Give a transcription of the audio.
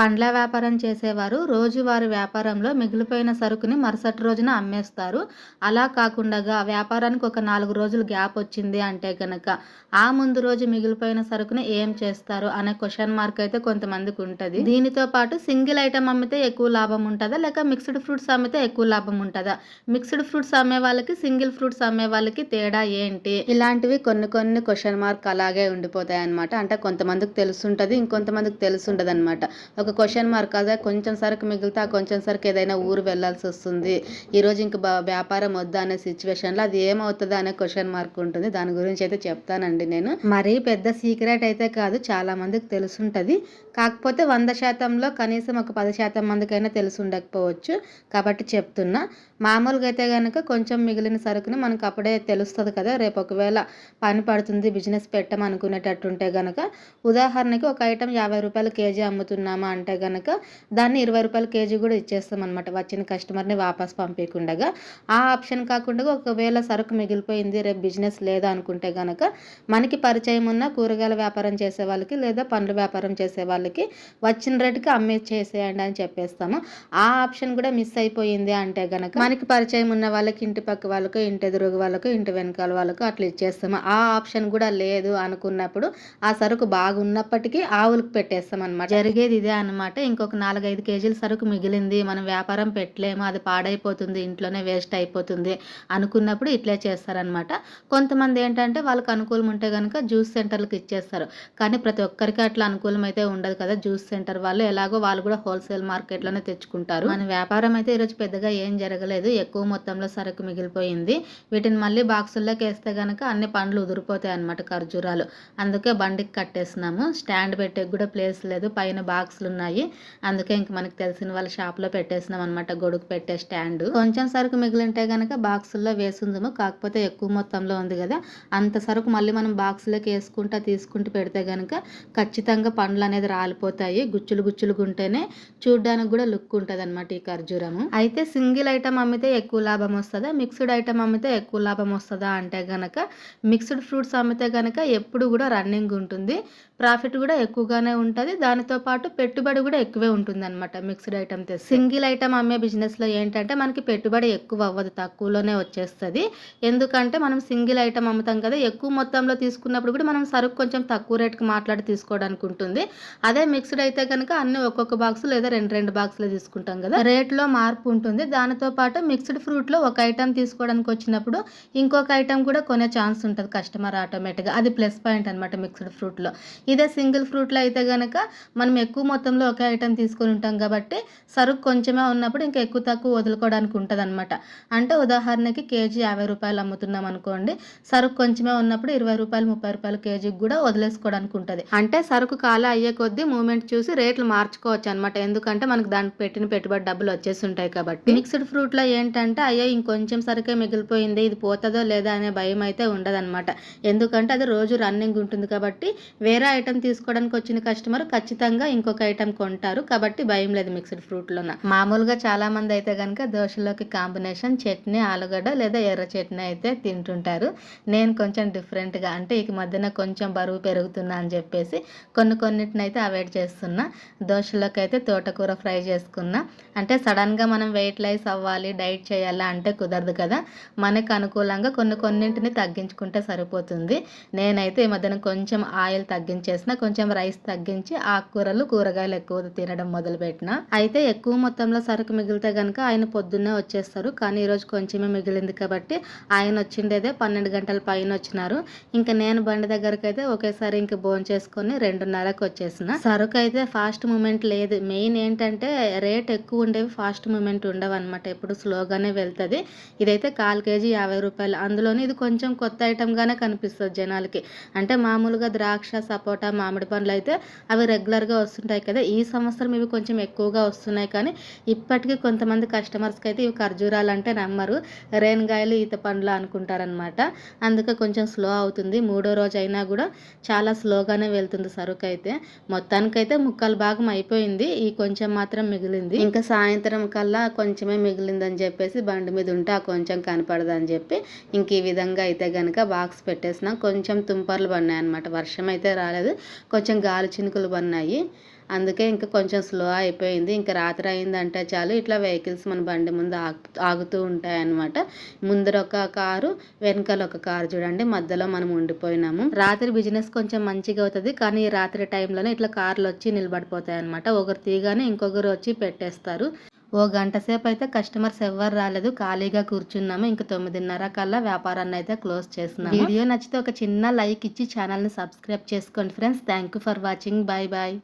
పండ్ల వ్యాపారం చేసేవారు రోజువారీ వ్యాపారంలో మిగిలిపోయిన సరుకుని మరుసటి రోజున అమ్మేస్తారు. అలా కాకుండగా వ్యాపారానికి ఒక 4 రోజులు గ్యాప్ వచ్చింది అంటే గనక, ఆ ముందు రోజు మిగిలిపోయిన సరుకుని ఏం చేస్తారు అనే క్వెషన్ మార్క్ అయితే కొంతమందికి ఉంటది. దీనితో పాటు సింగిల్ ఐటెమ్ అమ్మితే ఎక్కువ లాభం ఉంటదా? లేక మిక్స్డ్ ఫ్రూట్స్ అమ్మితే ఎక్కువ లాభం ఉంటదా? మిక్స్డ్ ఫ్రూట్స్ అమ్మే వాళ్ళకి, సింగిల్ ఫ్రూట్స్ అమ్మే వాళ్ళకి తేడా ఏంటి? ఇలాంటివి కొన్ని క్వెషన్ మార్క్ అలాగే ఉండిపోతాయన్నమాట. అంటే కొంతమందికి తెలుసుంటది, ఇంకొంతమందికి తెలుసుండదనమాట. ఒక క్వెషన్ మార్క్ అదే కొంచెం సరుకు మిగిలితే ఆ కొంచెం సరుకు ఏదైనా ఊరు వెళ్ళాల్సి వస్తుంది, ఈరోజు ఇంక వ్యాపారం వద్దా అనే సిచ్యువేషన్లో అది ఏమవుతుందా అనే క్వెషన్ మార్క్ ఉంటుంది. దాని గురించి అయితే చెప్తానండి నేను. మరీ పెద్ద సీక్రెట్ అయితే కాదు, చాలా మందికి తెలుసుంటది. కాకపోతే 100%లో కనీసం ఒక 10% మందికైనా తెలిసి ఉండకపోవచ్చు, కాబట్టి చెప్తున్నా. మామూలుగా అయితే కనుక కొంచెం మిగిలిన సరుకుని మనకు అప్పుడే తెలుస్తుంది కదా, రేపు ఒకవేళ పని పడుతుంది, బిజినెస్ పెట్టమనుకునేటట్టుంటే గనక, ఉదాహరణకి ఒక ఐటెం 50 రూపాయలు కేజీ అమ్ముతున్నామా అంటే గనక దాన్ని 20 రూపాయల కేజీ కూడా ఇచ్చేస్తాం అనమాట, వచ్చిన కస్టమర్ని వాపస్ పంపించకుండా. ఆ ఆప్షన్ కాకుండా ఒకవేళ సరుకు మిగిలిపోయింది, రేపు బిజినెస్ లేదా అనుకుంటే గనక మనకి పరిచయం ఉన్న కూరగాయల వ్యాపారం చేసే వాళ్ళకి లేదా పండ్ల వ్యాపారం చేసే వాళ్ళకి వచ్చిన రేటుకి చేసేయండి అని చెప్పేస్తాము. ఆ ఆప్షన్ కూడా మిస్ అయిపోయింది అంటే గనక మనకి పరిచయం ఉన్న వాళ్ళకి, ఇంటి పక్క వాళ్ళకు, ఇంటి ఎదురుగు వాళ్ళకు, ఇంటి వెనకాల వాళ్ళకు అట్లా ఇచ్చేస్తాము. ఆ ఆప్షన్ కూడా లేదు అనుకున్నప్పుడు ఆ సరుకు బాగున్నప్పటికీ ఆవులకు పెట్టేస్తాం అనమాట. జరిగేది ఇదే అనమాట. ఇంకొక 4-5 కేజీల సరుకు మిగిలింది, మనం వ్యాపారం పెట్టలేము, అది పాడైపోతుంది, ఇంట్లోనే వేస్ట్ అయిపోతుంది అనుకున్నప్పుడు ఇట్లే చేస్తారనమాట. కొంతమంది ఏంటంటే వాళ్ళకి అనుకూలం ఉంటే కనుక జ్యూస్ సెంటర్లకు ఇచ్చేస్తారు. కానీ ప్రతి ఒక్కరికి అట్లా అనుకూలం అయితే ఉండదు కదా. జ్యూస్ సెంటర్ వాళ్ళు ఎలాగో వాళ్ళు కూడా హోల్సేల్ మార్కెట్లోనే తెచ్చుకుంటారు. మన వ్యాపారం అయితే ఈరోజు పెద్దగా ఏం జరగలేదు, ఎక్కువ మొత్తంలో సరుకు మిగిలిపోయింది. వీటిని మళ్ళీ బాక్సుల్లోకి వేస్తే కనుక అన్ని పండ్లు ఉదిరిపోతాయి అనమాట, ఖర్జూరాలు. అందుకే బండికి కట్టేస్తున్నాము. స్టాండ్ పెట్టే కూడా ప్లేస్ లేదు, పైన బాక్సులు ఉన్నాయి. అందుకే ఇంక మనకి తెలిసిన వాళ్ళ షాప్లో పెట్టేసినాం అనమాట, గొడుగు పెట్టే స్టాండ్. కొంచెం సరుకు మిగిలింటే గనక బాక్సుల్లో వేసుందాము, కాకపోతే ఎక్కువ మొత్తంలో ఉంది కదా, అంత సరుకు మళ్ళీ మనం బాక్సులోకి వేసుకుంటా తీసుకుంటూ పెడితే గనక ఖచ్చితంగా పండ్లు అనేది రాలిపోతాయి. గుచ్చులు గుచ్చులుగా ఉంటేనే చూడ్డానికి కూడా లుక్ ఉంటుంది అనమాట ఈ ఖర్జూరము. అయితే సింగిల్ ఐటమ్ అమ్మితే ఎక్కువ లాభం వస్తుందా, మిక్స్డ్ ఐటమ్ అమ్మితే ఎక్కువ లాభం వస్తుందా అంటే గనక, మిక్స్డ్ ఫ్రూట్స్ అమ్మితే గనక ఎప్పుడు కూడా రన్నింగ్ ఉంటుంది, ప్రాఫిట్ కూడా ఎక్కువగానే ఉంటుంది, దానితో పాటు పెట్టుబడి కూడా ఎక్కువే ఉంటుంది అనమాట. మిక్స్డ్ ఐటమ్ తెస్తే సింగిల్ ఐటమ్ అమ్మే బిజినెస్లో ఏంటంటే మనకి పెట్టుబడి ఎక్కువ అవ్వదు, తక్కువలోనే వచ్చేస్తుంది. ఎందుకంటే మనం సింగిల్ ఐటమ్ అమ్ముతాం కదా, ఎక్కువ మొత్తంలో తీసుకున్నప్పుడు కూడా మనం సరుకు కొంచెం తక్కువ రేటుకి మాట్లాడి తీసుకోవడానికి ఉంటుంది. అదే మిక్స్డ్ అయితే కనుక అన్ని ఒక్కొక్క బాక్స్ లేదా 2 బాక్సులు తీసుకుంటాం కదా, రేట్లో మార్పు ఉంటుంది. దానితో పాటు మిక్స్డ్ ఫ్రూట్లో ఒక ఐటమ్ తీసుకోవడానికి వచ్చినప్పుడు ఇంకొక ఐటమ్ కూడా కొనే ఛాన్స్ ఉంటుంది కస్టమర్ ఆటోమేటిక్గా, అది ప్లస్ పాయింట్ అనమాట మిక్స్డ్ ఫ్రూట్లో. ఇదే సింగిల్ ఫ్రూట్లో అయితే కనుక మనం ఎక్కువ మొత్తంలో ఒకే ఐటమ్ తీసుకొని ఉంటాం కాబట్టి సరుకు కొంచెమే ఉన్నప్పుడు ఇంకా ఎక్కువ తక్కువ వదులుకోవడానికి ఉంటుంది అనమాట. అంటే ఉదాహరణకి కేజీ 50 రూపాయలు అమ్ముతున్నాం అనుకోండి, సరుకు కొంచెమే ఉన్నప్పుడు 20 రూపాయలు 30 రూపాయల కేజీకి కూడా వదిలేసుకోవడానికి ఉంటుంది. అంటే సరుకు ఖాళీ అయ్యే కొద్దీ మూమెంట్ చూసి రేట్లు మార్చుకోవచ్చు అనమాట, ఎందుకంటే మనకు దానికి పెట్టిన పెట్టుబడి డబ్బులు వచ్చేసి ఉంటాయి కాబట్టి. మిక్స్డ్ ఫ్రూట్లో ఏంటంటే అయ్యో ఇంకొంచెం సరుకే మిగిలిపోయింది, ఇది పోతుందో లేదా అనే భయం అయితే ఉండదన్నమాట. ఎందుకంటే అది రోజు రన్నింగ్ ఉంటుంది కాబట్టి వేరే ఐటమ్ తీసుకోవడానికి వచ్చిన కస్టమర్ ఖచ్చితంగా ఇంకొక ఐటమ్ కొంటారు కాబట్టి భయం లేదు మిక్స్డ్ ఫ్రూట్లోన. మామూలుగా చాలా మంది అయితే కనుక దోశలోకి కాంబినేషన్ చట్నీ, ఆలుగడ్డ లేదా ఎర్ర చట్నీ అయితే తింటుంటారు. నేను కొంచెం డిఫరెంట్గా, అంటే ఈ మధ్యన కొంచెం బరువు పెరుగుతున్నా అని చెప్పేసి కొన్నిటిని అయితే అవాయిడ్ చేస్తున్నా. దోశలోకి అయితే తోటకూర ఫ్రై చేసుకున్నా. అంటే సడన్గా మనం వెయిట్ లైస్ అవ్వాలి, డైట్ చేయాలా అంటే కుదరదు కదా, మనకు అనుకూలంగా కొన్నింటిని తగ్గించుకుంటే సరిపోతుంది. నేనైతే ఈ మధ్యన కొంచెం ఆయిల్ తగ్గించేసిన, కొంచెం రైస్ తగ్గించి ఆకుకూరలు, కూరగాయలు ఎక్కువ తినడం మొదలుపెట్టిన. అయితే ఎక్కువ మొత్తంలో సరుకు మిగిలితే కనుక ఆయన పొద్దున్నే వచ్చేస్తారు, కానీ ఈరోజు కొంచెమే మిగిలింది కాబట్టి ఆయన వచ్చిండేదే 12 గంటల పైన వచ్చినారు. ఇంకా నేను బండి దగ్గరకు అయితే ఒకేసారి ఇంక భోజనం చేసుకొని 2:30కి వచ్చేసిన. సరుకు అయితే ఫాస్ట్ మూమెంట్ లేదు. మెయిన్ ఏంటంటే రేట్ ఎక్కువ ఉండేవి, ఫాస్ట్ మూమెంట్ ఉండవు అనమాట, ఎప్పుడు స్లోగానే వెళ్తుంది. ఇదైతే 1/4 కేజీ 50 రూపాయలు, అందులోని ఇది కొంచెం కొత్త ఐటమ్గానే కనిపిస్తుంది జనాలకి. అంటే మామూలుగా ద్రాక్ష, సపోటా, మామిడి పండ్లు అయితే అవి రెగ్యులర్గా వస్తుంటాయి కదా, ఈ సంవత్సరం ఇవి కొంచెం ఎక్కువగా వస్తున్నాయి. కానీ ఇప్పటికీ కొంతమంది కస్టమర్స్కి అయితే ఇవి ఖర్జూరాలు అంటే నమ్మరు, రేణగాయలు, ఈత పండ్లు అనుకుంటారనమాట. అందుకే కొంచెం స్లో అవుతుంది. 3వ రోజు అయినా కూడా చాలా స్లోగానే వెళ్తుంది సరుకు అయితే. మొత్తానికైతే ముక్కలు భాగం అయిపోయింది, ఈ కొంచెం మాత్రం మిగిలింది. ఇంకా సాయంత్రం కల్లా కొంచెమే మిగిలిందని చెప్పేసి బండి మీద ఉంటే ఆ కొంచెం కనపడదని చెప్పి ఇంక ఈ విధంగా అయితే కనుక బాక్స్ పెట్టేసినా. కొంచెం తుంపర్లు పడినాయి అనమాట, వర్షం అయితే రాలేదు, కొంచెం గాలి చినుకులు పడినాయి. అందుకే ఇంకా కొంచెం స్లో అయిపోయింది. ఇంకా రాత్రి అయిందంటే చాలు ఇట్లా వెహికల్స్ మన బండి ముందు ఆగుతూ ఉంటాయన్నమాట. ముందర ఒక కారు, వెనకాల ఒక కారు చూడండి, మధ్యలో మనం ఉండిపోయినాము. రాత్రి బిజినెస్ కొంచెం మంచిగా అవుతుంది, కానీ రాత్రి టైంలోనే ఇట్లా కార్లు వచ్చి నిలబడిపోతాయి అనమాట. ఒకరు తీయగానే ఇంకొకరు వచ్చి పెట్టేస్తారు. ఓ గంట సేపు అయితే కస్టమర్స్ ఎవ్వరు రాలేదు, ఖాళీగా కూర్చున్నాము. ఇంక 9:30 కల్లా వ్యాపారాన్ని అయితే క్లోజ్ చేస్తున్నాము. వీడియో నచ్చితే ఒక చిన్న లైక్ ఇచ్చి ఛానల్ని సబ్స్క్రైబ్ చేసుకోండి friends. Thank you for watching. Bye bye.